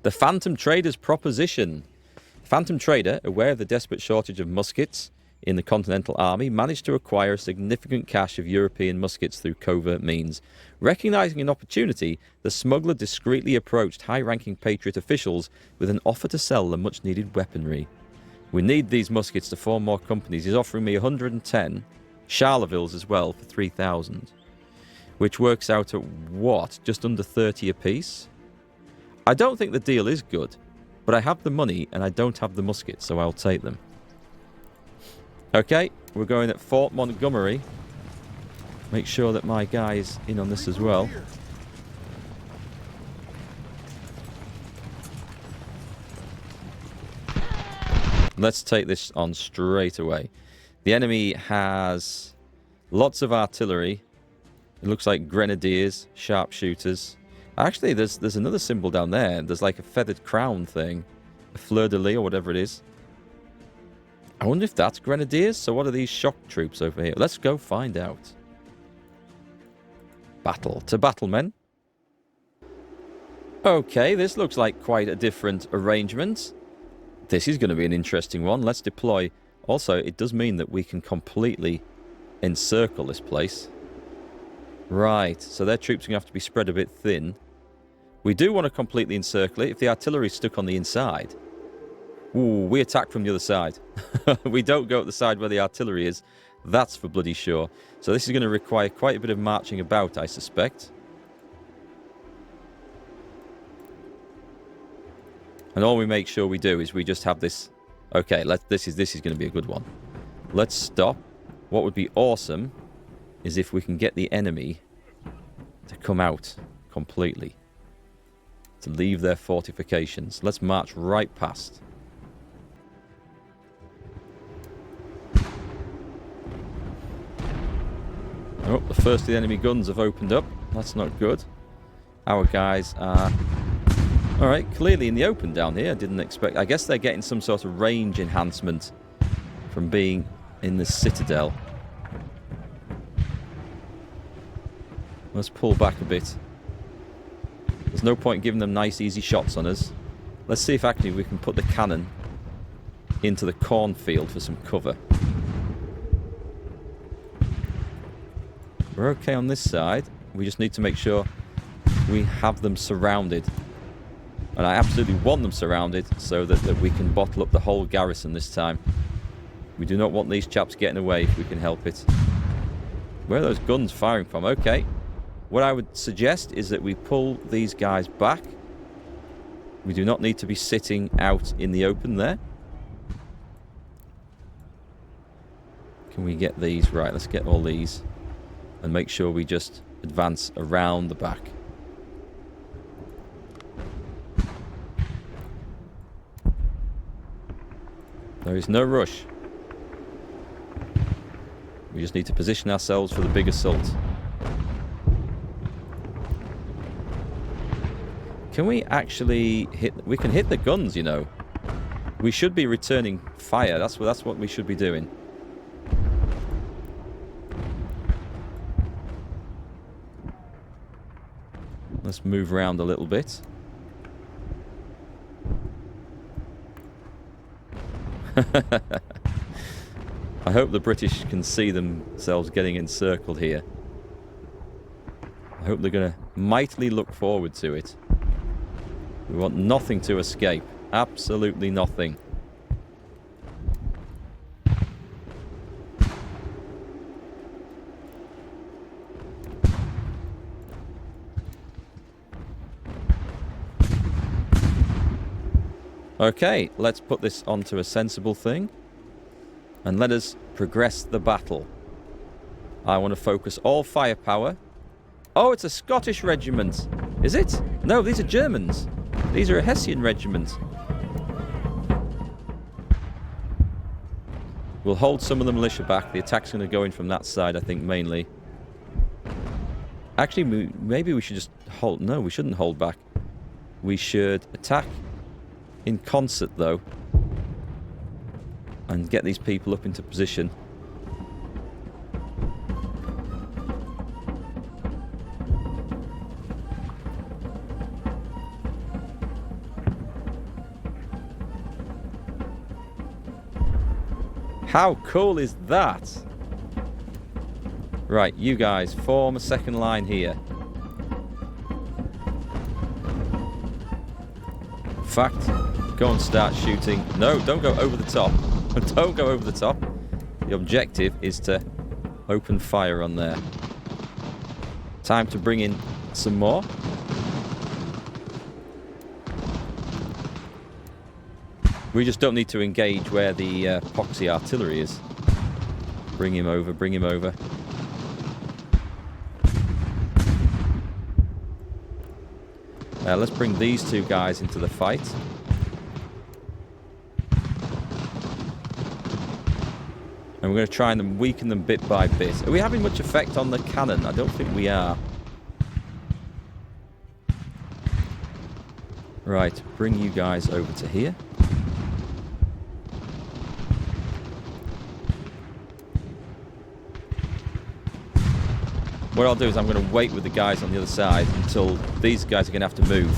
The Phantom Trader's proposition. Phantom Trader, aware of the desperate shortage of muskets in the Continental Army, managed to acquire a significant cache of European muskets through covert means. Recognizing an opportunity, the smuggler discreetly approached high-ranking Patriot officials with an offer to sell the much-needed weaponry. We need these muskets to form more companies. He's offering me 110 Charlevilles as well for 3,000, which works out at what? Just under 30 apiece? I don't think the deal is good, but I have the money and I don't have the muskets, so I'll take them. Okay, we're going at Fort Montgomery. Make sure that my guy is in on this as well. Let's take this on straight away. The enemy has lots of artillery. It looks like grenadiers, sharpshooters. Actually, there's another symbol down there. There's like a feathered crown thing. A fleur-de-lis or whatever it is. I wonder if that's grenadiers. So what are these shock troops over here? Let's go find out. Battle. To battle, men. Okay, this looks like quite a different arrangement. This is going to be an interesting one. Let's deploy. Also, it does mean that we can completely encircle this place. Right, so their troops are going to have to be spread a bit thin. We do want to completely encircle it. If the artillery is stuck on the inside... Ooh, we attack from the other side. We don't go at the side where the artillery is. That's for bloody sure. So this is going to require quite a bit of marching about, I suspect. And all we make sure we do is we just have this... Okay, this is going to be a good one. Let's stop. What would be awesome is if we can get the enemy to come out completely. To leave their fortifications. Let's march right past. Oh, the first of the enemy guns have opened up. That's not good. Our guys are... Alright, clearly in the open down here. I didn't expect... I guess they're getting some sort of range enhancement from being in the citadel. Let's pull back a bit. There's no point giving them nice, easy shots on us. Let's see if actually we can put the cannon into the cornfield for some cover. We're okay on this side. We just need to make sure we have them surrounded. And I absolutely want them surrounded so that we can bottle up the whole garrison this time. We do not want these chaps getting away if we can help it. Where are those guns firing from? Okay. What I would suggest is that we pull these guys back. We do not need to be sitting out in the open there. Can we get these? Right, let's get all these. And make sure we just advance around the back. There is no rush. We just need to position ourselves for the big assault. Can we actually hit... We can hit the guns, you know. We should be returning fire. That's what we should be doing. Let's move around a little bit. I hope the British can see themselves getting encircled here. I hope they're going to mightily look forward to it. We want nothing to escape. Absolutely nothing. Okay, let's put this onto a sensible thing. And let us progress the battle. I want to focus all firepower. Oh, it's a Scottish regiment. Is it? No, these are Germans. These are a Hessian regiment. We'll hold some of the militia back. The attack's going to go in from that side, I think, mainly. Actually, maybe we should just hold... No, we shouldn't hold back. We should attack in concert, though. And get these people up into position. How cool is that? Right, you guys, form a second line here. In fact, go and start shooting. No, don't go over the top. Don't go over the top. The objective is to open fire on there. Time to bring in some more. We just don't need to engage where the poxy artillery is. Bring him over, bring him over. Let's bring these two guys into the fight. And we're going to try and weaken them bit by bit. Are we having much effect on the cannon? I don't think we are. Right, bring you guys over to here. What I'll do is I'm going to wait with the guys on the other side until these guys are going to have to move.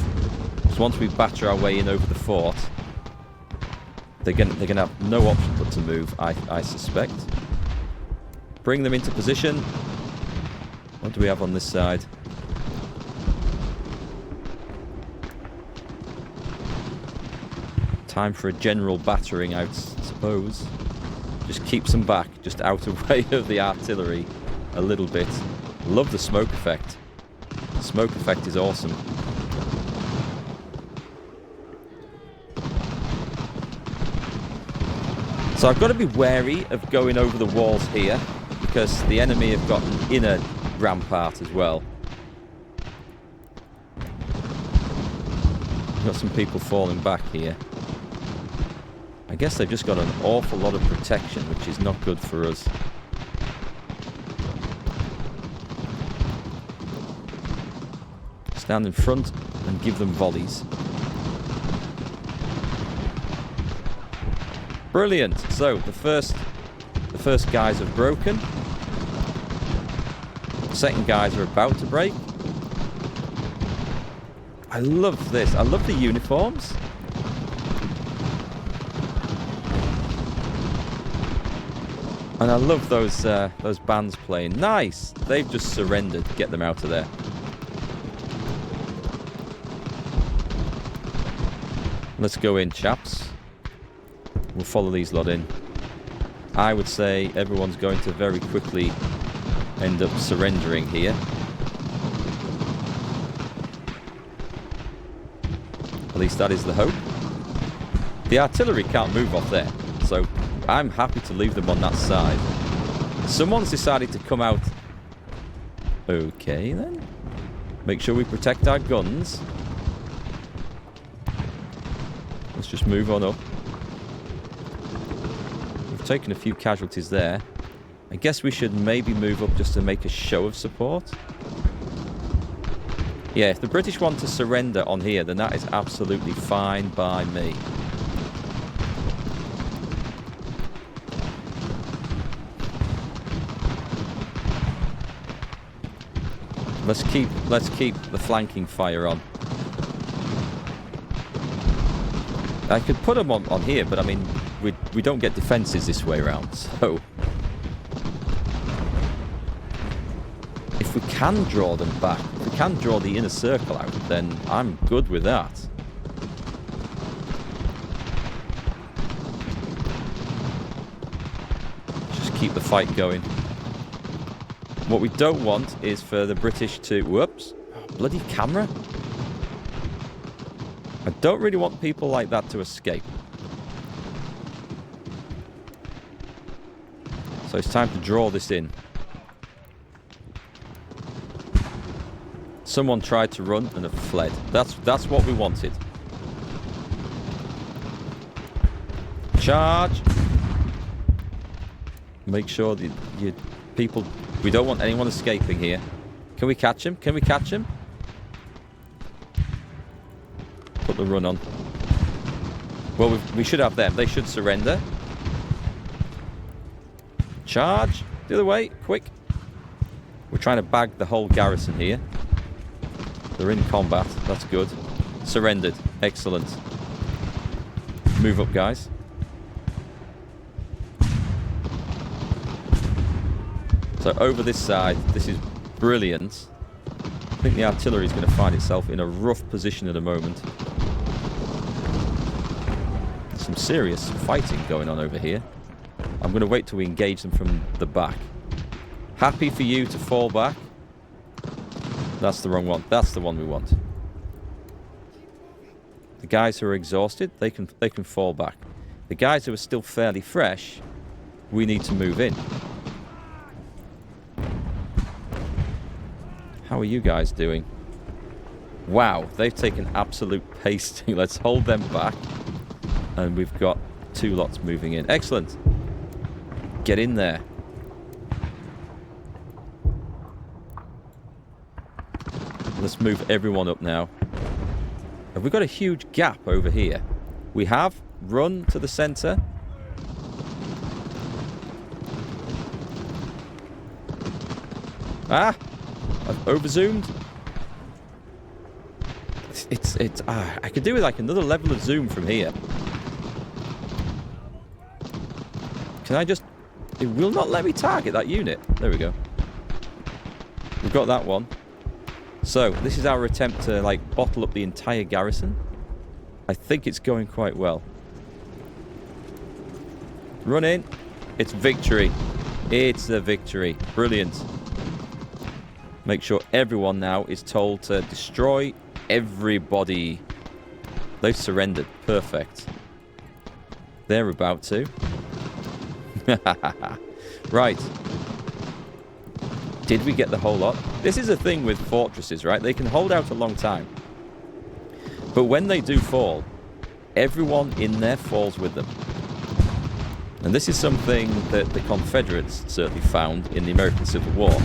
So once we batter our way in over the fort, They're gonna have no option but to move, I suspect. Bring them into position. What do we have on this side? Time for a general battering, I suppose. Just keeps them back, just out of way of the artillery a little bit. Love the smoke effect. The smoke effect is awesome. So I've got to be wary of going over the walls here, because the enemy have got an inner rampart as well. Got some people falling back here. I guess they've just got an awful lot of protection, which is not good for us. Stand in front and give them volleys. Brilliant. So the first guys have broken. The second guys are about to break. I love this. I love the uniforms. And I love those bands playing. Nice. They've just surrendered. Get them out of there. Let's go in, chaps. We'll follow these lot in. I would say everyone's going to very quickly end up surrendering here. At least that is the hope. The artillery can't move off there, so I'm happy to leave them on that side. Someone's decided to come out. Okay, then. Make sure we protect our guns. Let's just move on up. We've taken a few casualties there. I guess we should maybe move up just to make a show of support. Yeah, if the British want to surrender on here, then that is absolutely fine by me. Let's keep the flanking fire on. I could put them on here, but I mean, we don't get defences this way around, so... If we can draw them back, if we can draw the inner circle out, then I'm good with that. Just keep the fight going. What we don't want is for the British to... Whoops. Bloody camera. I don't really want people like that to escape. So it's time to draw this in. Someone tried to run and have fled. That's what we wanted. Charge! Make sure that you people... We don't want anyone escaping here. Can we catch him? Can we catch him? Put the run on. Well, we should have them. They should surrender. Charge! The other way. Quick. We're trying to bag the whole garrison here. They're in combat. That's good. Surrendered. Excellent. Move up, guys. So over this side, this is brilliant. I think the artillery is going to find itself in a rough position at the moment. Some serious fighting going on over here. I'm going to wait till we engage them from the back. Happy for you to fall back. That's the wrong one. That's the one we want. The guys who are exhausted, they can fall back. The guys who are still fairly fresh, we need to move in. How are you guys doing? Wow, they've taken absolute pasting. Let's hold them back. And we've got two lots moving in. Excellent. Get in there. Let's move everyone up now. Have we got a huge gap over here? We have. Run to the centre. Ah! I've over-zoomed. I could do with like another level of zoom from here. Can I just... It will not let me target that unit. There we go. We've got that one. So, this is our attempt to, like, bottle up the entire garrison. I think it's going quite well. Run in. It's victory. It's a victory. Brilliant. Make sure everyone now is told to destroy everybody. They've surrendered. Perfect. They're about to. Right. Did we get the whole lot? This is a thing with fortresses, right? They can hold out a long time. But when they do fall, everyone in there falls with them. And this is something that the Confederates certainly found in the American Civil War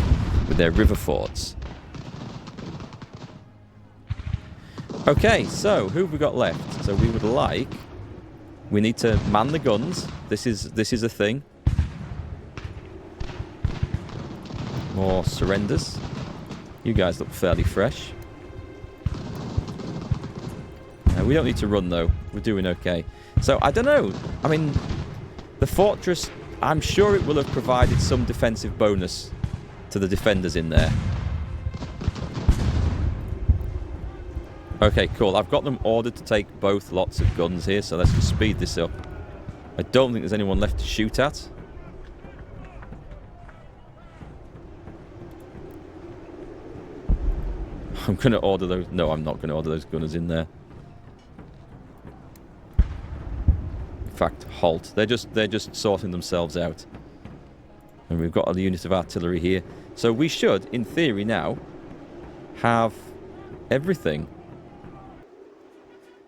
with their river forts. Okay, so who have we got left? So we would like... We need to man the guns. This is a thing. More surrenders. You guys look fairly fresh. We don't need to run, though. We're doing okay. So, I don't know. I mean, the fortress, I'm sure it will have provided some defensive bonus to the defenders in there. Okay, cool. I've got them ordered to take both lots of guns here, so let's just speed this up. I don't think there's anyone left to shoot at. I'm going to order those... No, I'm not going to order those gunners in there. In fact, halt. They're just sorting themselves out. And we've got a unit of artillery here. So we should, in theory now, have everything.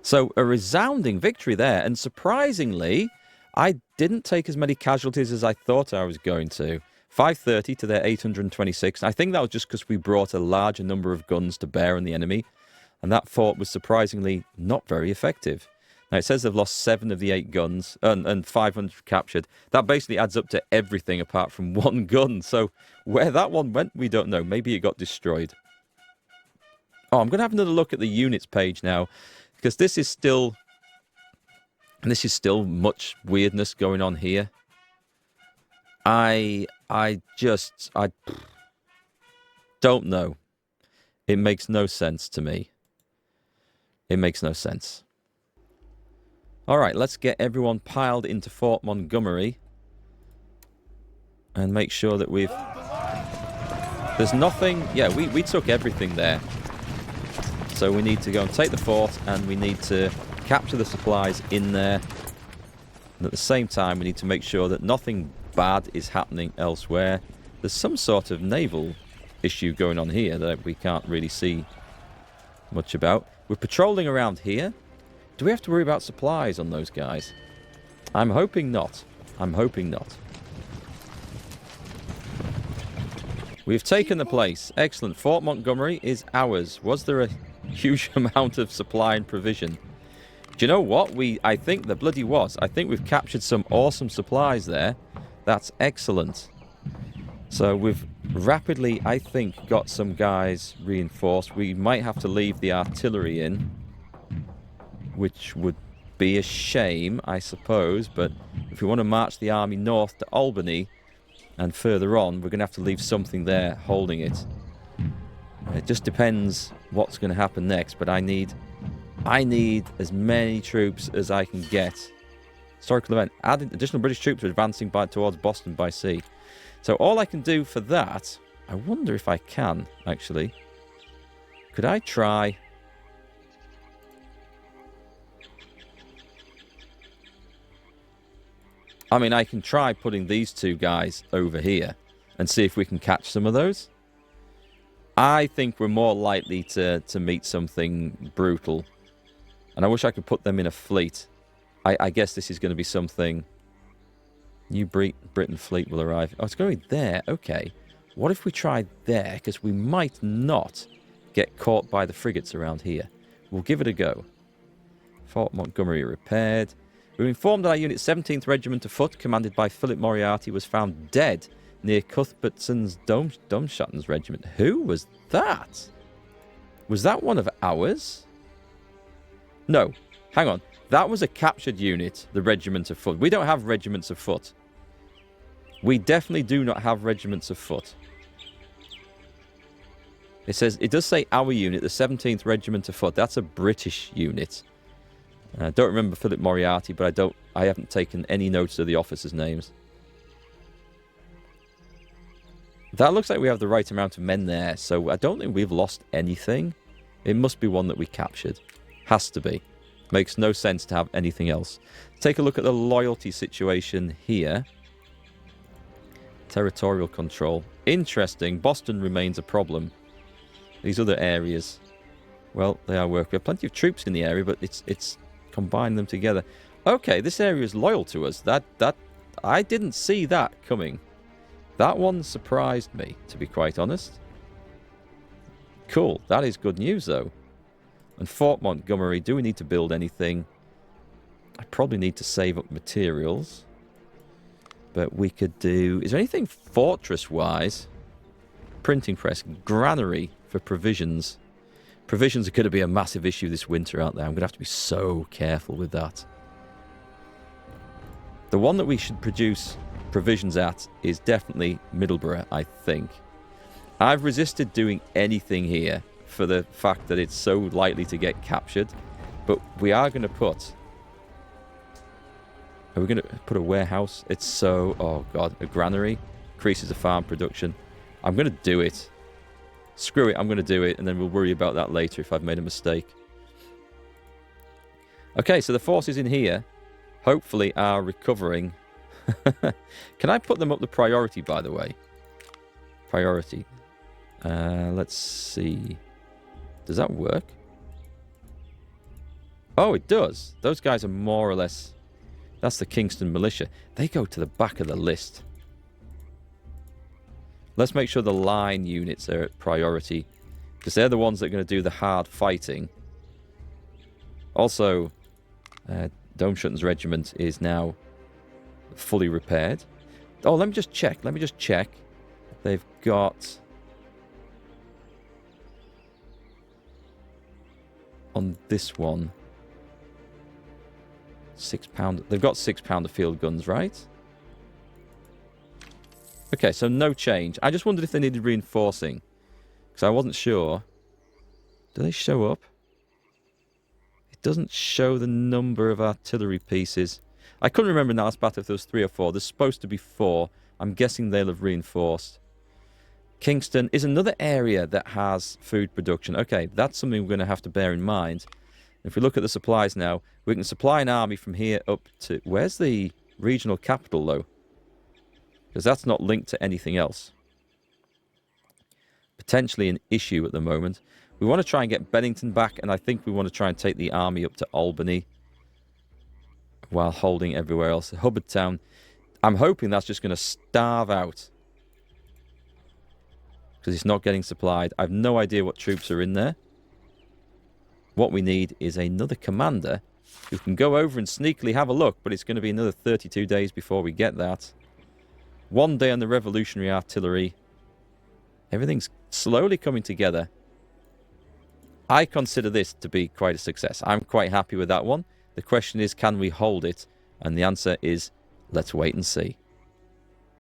So a resounding victory there. And surprisingly, I didn't take as many casualties as I thought I was going to. 530 to their 826. I think that was just because we brought a larger number of guns to bear on the enemy. And that fort was surprisingly not very effective. Now, it says they've lost 7 of the 8 guns and 500 captured. That basically adds up to everything apart from 1 gun. So where that one went, we don't know. Maybe it got destroyed. Oh, I'm going to have another look at the units page now. Because this is still much weirdness going on here. I don't know. It makes no sense to me. It makes no sense. Alright, let's get everyone piled into Fort Montgomery. And make sure that we've... There's nothing... Yeah, we took everything there. So we need to go and take the fort, and we need to capture the supplies in there. And at the same time, we need to make sure that nothing bad is happening elsewhere. There's some sort of naval issue going on here that we can't really see much about. We're patrolling around here. Do we have to worry about supplies on those guys? I'm hoping not. I'm hoping not. We've taken the place. Excellent. Fort Montgomery is ours. Was there a huge amount of supply and provision? Do you know what? I think there bloody was. I think we've captured some awesome supplies there. That's excellent. So we've rapidly, I think, got some guys reinforced. We might have to leave the artillery in, which would be a shame, I suppose. But if we want to march the army north to Albany and further on, we're going to have to leave something there holding it. It just depends what's going to happen next, but I need as many troops as I can get. Historical event. Adding additional British troops are advancing towards Boston by sea. So all I can do for that, I wonder if I can, actually. Could I try... I mean, I can try putting these 2 guys over here and see if we can catch some of those. I think we're more likely to meet something brutal. And I wish I could put them in a fleet. I guess this is going to be something... New Britain fleet will arrive. Oh, it's going there. Okay. What if we tried there? Because we might not get caught by the frigates around here. We'll give it a go. Fort Montgomery repaired. We're informed that our unit 17th Regiment of Foot, commanded by Philip Moriarty, was found dead near Cuthbertson's Domschatten's regiment. Who was that? Was that one of ours? No. Hang on. That was a captured unit, the Regiment of Foot. We don't have regiments of foot. We definitely do not have regiments of foot. It does say our unit, the 17th Regiment of Foot. That's a British unit. I don't remember Philip Moriarty, but I haven't taken any notice of the officers' names. That looks like we have the right amount of men there, so I don't think we've lost anything. It must be one that we captured. Has to be. Makes no sense to have anything else. Take a look at the loyalty situation here. Territorial control. Interesting. Boston remains a problem. These other areas, well, they are working. We have plenty of troops in the area, but it's combined them together. Okay, this area is loyal to us. That I didn't see that coming. That one surprised me, to be quite honest. Cool. That is good news, though. And Fort Montgomery, do we need to build anything? I probably need to save up materials. But we could do... Is there anything fortress-wise? Printing press. Granary for provisions. Provisions are going to be a massive issue this winter out there. I'm going to have to be so careful with that. The one that we should produce provisions at is definitely Middleborough, I think. I've resisted doing anything here for the fact that it's so likely to get captured. But we are going to put... Are we going to put a warehouse? It's so... Oh, God. A granary. Increases the farm production. I'm going to do it. Screw it. I'm going to do it. And then we'll worry about that later if I've made a mistake. Okay, so the forces in here hopefully are recovering. Can I put them up the priority, by the way? Priority. Let's see. Does that work? Oh, it does. Those guys are more or less... That's the Kingston Militia. They go to the back of the list. Let's make sure the line units are at priority, because they're the ones that are going to do the hard fighting. Also, Domschutten's regiment is now fully repaired. Oh, let me just check. They've got... On this one... £6. They've got £6 field guns, right? Okay, so no change. I just wondered if they needed reinforcing, because I wasn't sure. Do they show up? It doesn't show the number of artillery pieces. I couldn't remember in the last battle if there was 3 or 4. There's supposed to be 4. I'm guessing they'll have reinforced. Kingston is another area that has food production. Okay, that's something we're going to have to bear in mind. If we look at the supplies now, we can supply an army from here up to... Where's the regional capital, though? Because that's not linked to anything else. Potentially an issue at the moment. We want to try and get Bennington back, and I think we want to try and take the army up to Albany while holding everywhere else. Hubbard Town, I'm hoping that's just going to starve out because it's not getting supplied. I have no idea what troops are in there. What we need is another commander who can go over and sneakily have a look, but it's going to be another 32 days before we get that. 1 day on the Revolutionary Artillery. Everything's slowly coming together. I consider this to be quite a success. I'm quite happy with that one. The question is, can we hold it? And the answer is, let's wait and see.